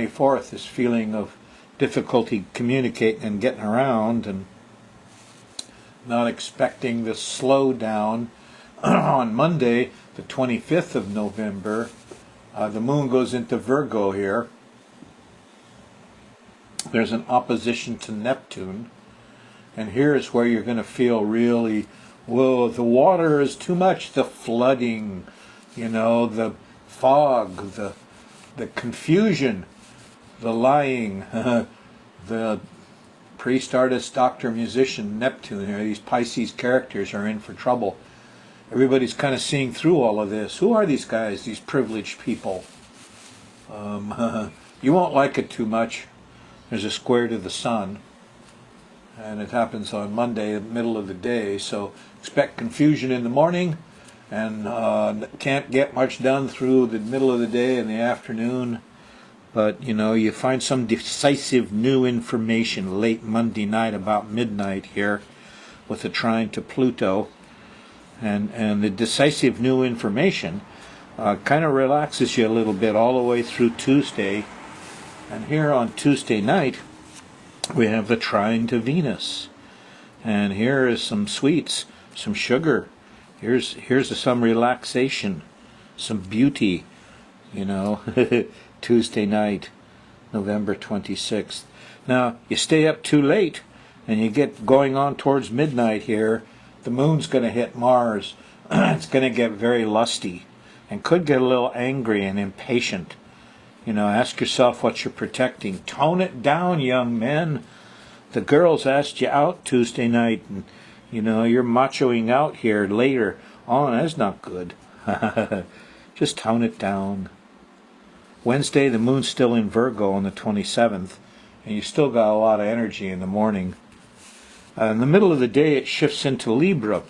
24th, this feeling of difficulty communicating and getting around, and not expecting this slowdown. On Monday, the 25th of November, the moon goes into Virgo here. There's an opposition to Neptune, and here's where you're going to feel really, whoa, the water is too much, the flooding, the fog, the confusion, the lying, the priest, artist, doctor, musician, Neptune. These Pisces characters are in for trouble. Everybody's kind of seeing through all of this. Who are these guys, these privileged people? You won't like it too much. There's a square to the sun, and it happens on Monday, middle of the day, so expect confusion in the morning, and can't get much done through the middle of the day and the afternoon. But, you find some decisive new information late Monday night about midnight here with the trine to Pluto. And the decisive new information kind of relaxes you a little bit all the way through Tuesday. And here on Tuesday night, we have the trine to Venus. And here is some sweets, some sugar. Here's some relaxation, some beauty, Tuesday night, November 26th. Now, you stay up too late, and you get going on towards midnight here, the moon's going to hit Mars. It's going to get very lusty, and could get a little angry and impatient. Ask yourself what you're protecting. Tone it down, young men. The girls asked you out Tuesday night, and, you're machoing out here later. Oh, that's not good. Just tone it down. Wednesday, the moon's still in Virgo on the 27th, and you still got a lot of energy in the morning. In the middle of the day, it shifts into Libra,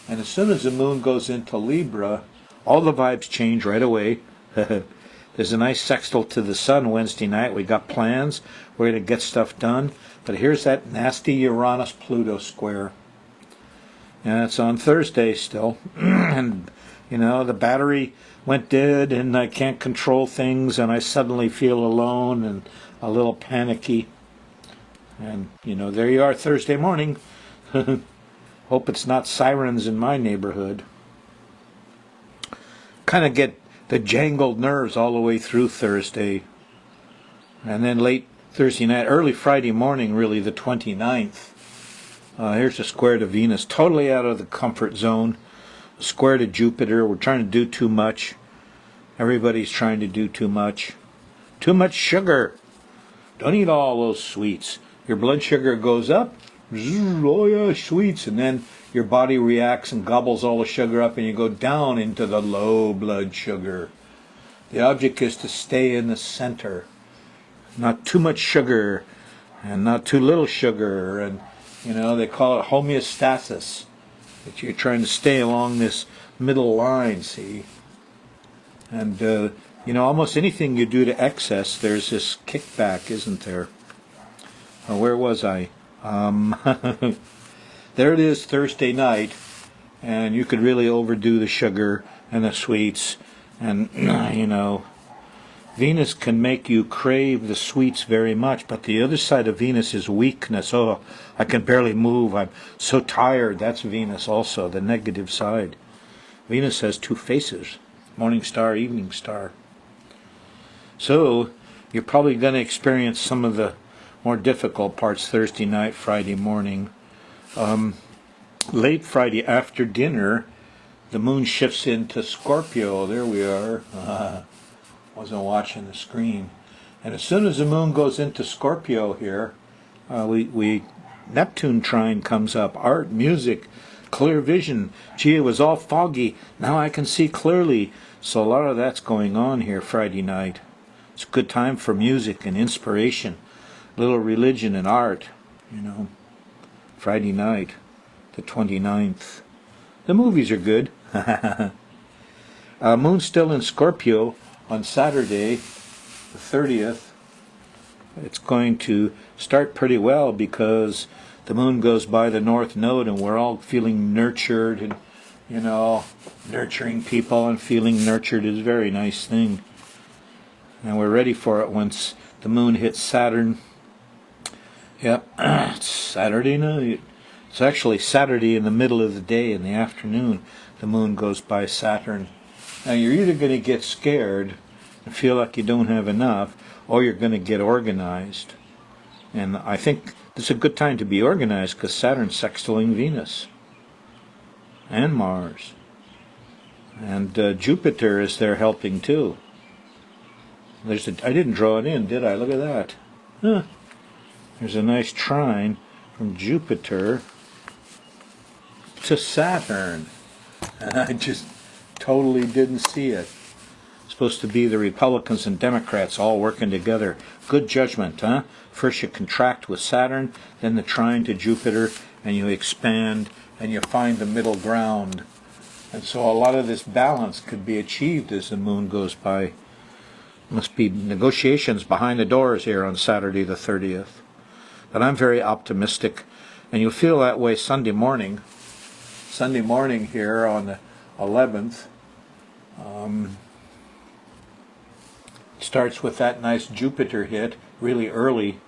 and as soon as the moon goes into Libra, all the vibes change right away. There's a nice sextile to the sun Wednesday night. We got plans. We're going to get stuff done. But here's that nasty Uranus-Pluto square. And it's on Thursday still. And, the battery went dead, and I can't control things, and I suddenly feel alone and a little panicky. And, there you are Thursday morning. Hope it's not sirens in my neighborhood. Kind of get the jangled nerves all the way through Thursday. And then late Thursday night, early Friday morning, really, the 29th. Here's a square to Venus, totally out of the comfort zone. A square to Jupiter. We're trying to do too much. Everybody's trying to do too much. Too much sugar. Don't eat all those sweets. Your blood sugar goes up. Oh yeah, sweets. And then your body reacts and gobbles all the sugar up, and you go down into the low blood sugar. The object is to stay in the center. Not too much sugar and not too little sugar. And, they call it homeostasis. That you're trying to stay along this middle line, see? And, almost anything you do to excess, there's this kickback, isn't there? Where was I? There it is Thursday night, and you could really overdo the sugar and the sweets, and, Venus can make you crave the sweets very much, but the other side of Venus is weakness. Oh, I can barely move. I'm so tired. That's Venus also, the negative side. Venus has two faces, morning star, evening star. So, you're probably going to experience some of the more difficult parts Thursday night, Friday morning. Late Friday after dinner, the moon shifts into Scorpio. There we are. Wasn't watching the screen. And as soon as the moon goes into Scorpio here, Neptune trine comes up. Art, music, clear vision. Gee, it was all foggy. Now I can see clearly. So a lot of that's going on here Friday night. It's a good time for music and inspiration. A little religion and art, Friday night, the 29th. The movies are good. Moon's still in Scorpio on Saturday, the 30th. It's going to start pretty well because the moon goes by the north node, and we're all feeling nurtured, and nurturing people and feeling nurtured is a very nice thing. and we're ready for it once the moon hits Saturn. Yep, it's Saturday night. It's actually Saturday in the middle of the day, in the afternoon, the moon goes by Saturn. Now you're either going to get scared and feel like you don't have enough, or you're going to get organized. And I think this is a good time to be organized because Saturn's sextiling Venus and Mars. And Jupiter is there helping too. I didn't draw it in, did I? Look at that. Huh. There's a nice trine from Jupiter to Saturn. And I just totally didn't see it. It's supposed to be the Republicans and Democrats all working together. Good judgment, huh? First you contract with Saturn, then the trine to Jupiter, and you expand, and you find the middle ground. And so a lot of this balance could be achieved as the moon goes by. Must be negotiations behind the doors here on Saturday the 30th. But I'm very optimistic, and you'll feel that way Sunday morning. Sunday morning here on the 11th. Starts with that nice Jupiter hit, really early,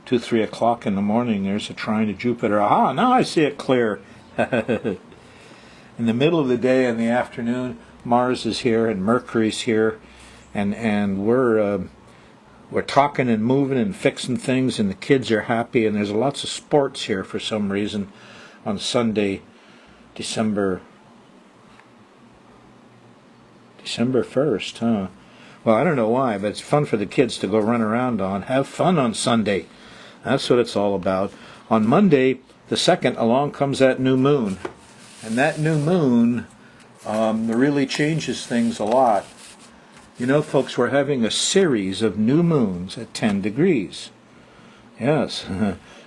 2-3 o'clock in the morning. There's a trine to Jupiter. Aha, now I see it clear. In the middle of the day in the afternoon, Mars is here and Mercury's here, and we're talking and moving and fixing things, and the kids are happy, and there's lots of sports here for some reason on Sunday, December 1st, huh? Well, I don't know why, but it's fun for the kids to go run around on. Have fun on Sunday. That's what it's all about. On Monday, the 2nd, along comes that new moon. And that new moon really changes things a lot. You know, folks, we're having a series of new moons at 10 degrees. Yes.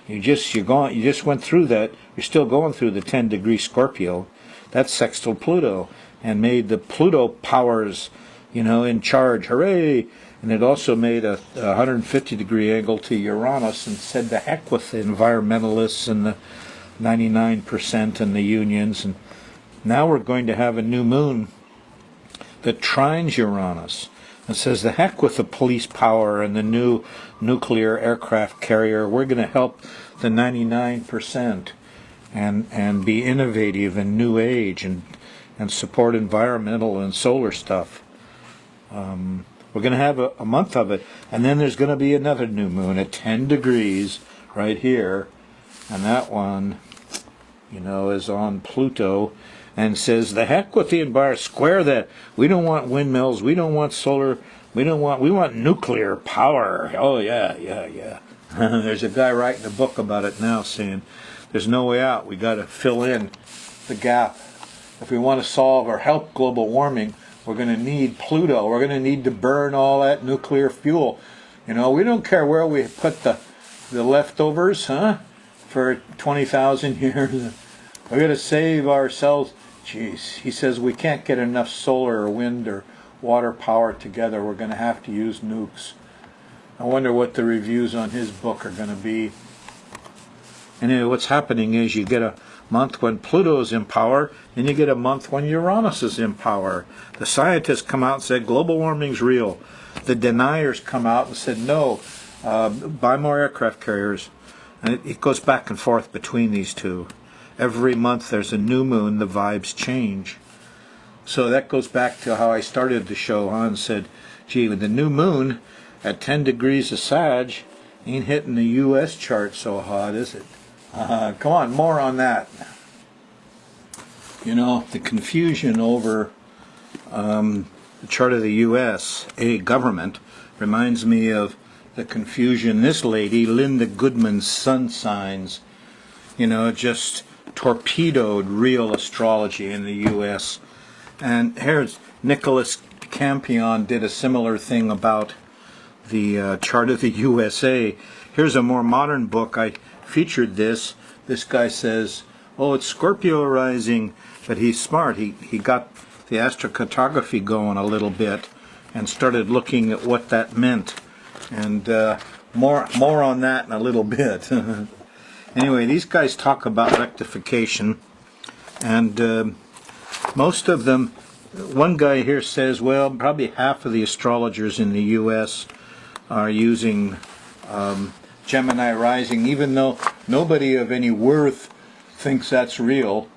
You just went through that. You're still going through the 10-degree Scorpio. That's sextile Pluto and made the Pluto powers, in charge. Hooray! And it also made a 150-degree angle to Uranus and said the heck with the environmentalists and the 99% and the unions. And now we're going to have a new moon that trines Uranus and says the heck with the police power and the new nuclear aircraft carrier. We're going to help the 99% and be innovative and new age and support environmental and solar stuff. We're going to have a month of it, and then there's going to be another new moon at 10 degrees right here, and that one, is on Pluto and says the heck with the environment, square that. We don't want windmills, we don't want solar, we want nuclear power. Oh yeah. There's a guy writing a book about it now saying there's no way out. We got to fill in the gap. If we want to solve or help global warming, we're going to need Pluto. We're going to need to burn all that nuclear fuel. We don't care where we put the leftovers, huh? For 20,000 years. We're going to save ourselves. Jeez, he says we can't get enough solar or wind or water power together. We're going to have to use nukes. I wonder what the reviews on his book are going to be. Anyway, what's happening is you get a month when Pluto's in power, and you get a month when Uranus is in power. The scientists come out and said global warming's real. The deniers come out and said no, buy more aircraft carriers. And it goes back and forth between these two. Every month there's a new moon, the vibes change. So that goes back to how I started the show, and said, gee, with the new moon at 10 degrees of Sag ain't hitting the U.S. chart so hot, is it? Come on, more on that. The confusion over the chart of the U.S., a government, reminds me of the confusion this lady, Linda Goodman's sun signs, just torpedoed real astrology in the U.S. And here's Nicholas Campion did a similar thing about the chart of the USA. Here's a more modern book. I featured this. This guy says, oh, it's Scorpio rising, but he's smart. He got the astrocartography going a little bit and started looking at what that meant. And more on that in a little bit. Anyway, these guys talk about rectification, and most of them one guy here says, well, probably half of the astrologers in the U.S. are using Gemini rising, even though nobody of any worth thinks that's real.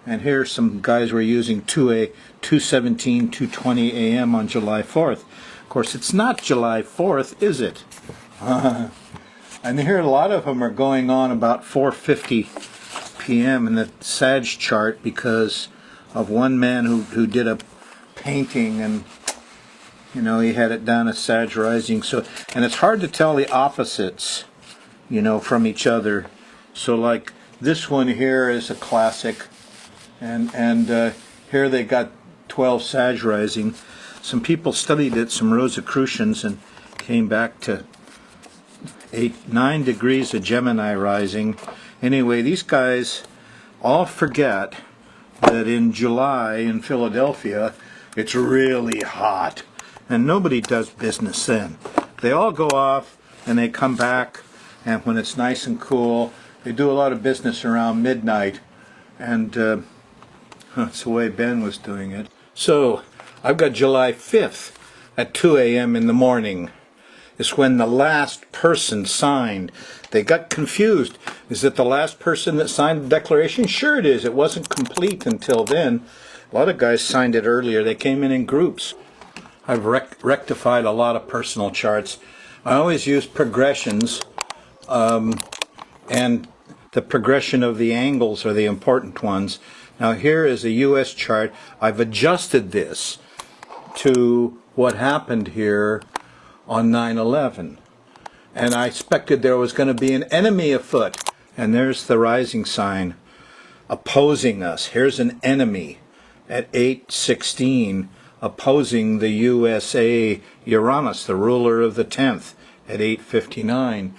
And here some guys were using 2:17, 2:20 a.m. on July 4th. Of course, it's not July 4th, is it? And here a lot of them are going on about 4:50 p.m. in the Sag chart because of one man who did a painting, and you know, he had it down as Sag rising. So, and it's hard to tell the opposites, you know, from each other. So like this one here is a classic, and here they got 12 Sag rising. Some people studied it, some Rosicrucians, and came back to 9 degrees of Gemini rising. Anyway, these guys all forget that in July in Philadelphia it's really hot and nobody does business then. They all go off and they come back, and when it's nice and cool they do a lot of business around midnight, and that's the way Ben was doing it. So I've got July 5th at 2 a.m. in the morning. It's when the last person signed. They got confused. Is it the last person that signed the declaration? Sure it is. It wasn't complete until then. A lot of guys signed it earlier. They came in groups. I've rectified a lot of personal charts. I always use progressions, and the progression of the angles are the important ones. Now here is a U.S. chart. I've adjusted this to what happened here on 9/11, and I expected there was going to be an enemy afoot, and there's the rising sign opposing us. Here's an enemy at 8:16 opposing the USA Uranus, the ruler of the 10th, at 8:59.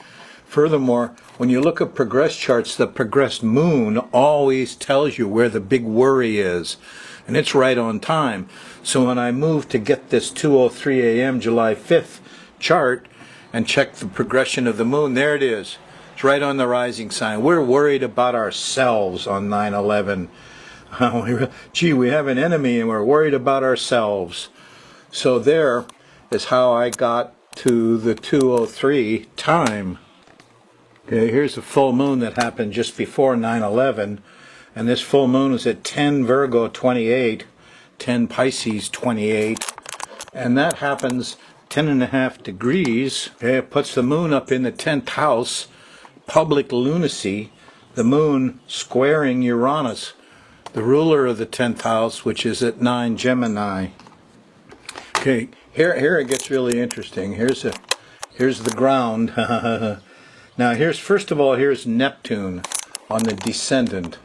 Furthermore, when you look at progress charts, the progressed moon always tells you where the big worry is, and it's right on time. So when I moved to get this 2:03 a.m. July 5th chart and check the progression of the moon, there it is. It's right on the rising sign. We're worried about ourselves on 9/11. Gee, we have an enemy and we're worried about ourselves. So there is how I got to the 2:03 time. Okay, here's a full moon that happened just before 9/11, and this full moon is at 10 Virgo 28, 10 Pisces 28, and that happens 10.5 degrees. Okay, it puts the moon up in the 10th house, public lunacy, the moon squaring Uranus, the ruler of the 10th house, which is at 9 Gemini. Okay, here it gets really interesting. Here's the ground. Now first of all, here's Neptune on the descendant.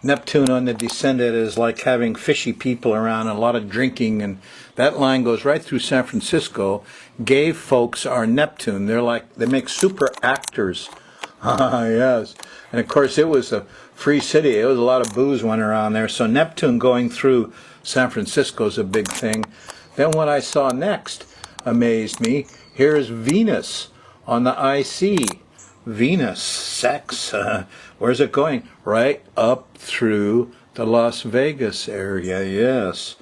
Neptune on the descendant is like having fishy people around and a lot of drinking, and that line goes right through San Francisco. Gay folks are Neptune. They make super actors. Yes. And of course it was a free city. It was a lot of booze went around there. So Neptune going through San Francisco is a big thing. Then what I saw next amazed me. Here's Venus on the IC. Venus, sex, where's it going? Right up through the Las Vegas area, yes.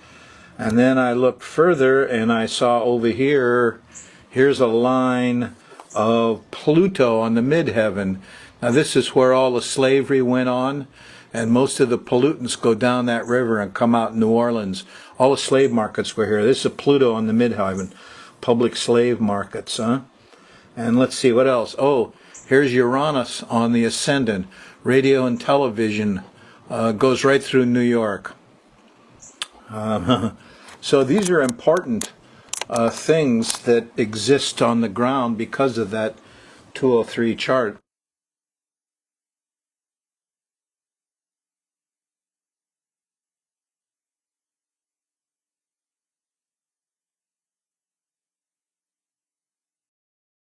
And then I looked further and I saw over here, here's a line of Pluto on the midheaven. Now this is where all the slavery went on, and most of the pollutants go down that river and come out in New Orleans. All the slave markets were here. This is Pluto on the midheaven, public slave markets, huh? And let's see, what else? Oh, here's Uranus on the ascendant. Radio and television goes right through New York. So these are important things that exist on the ground because of that 203 chart.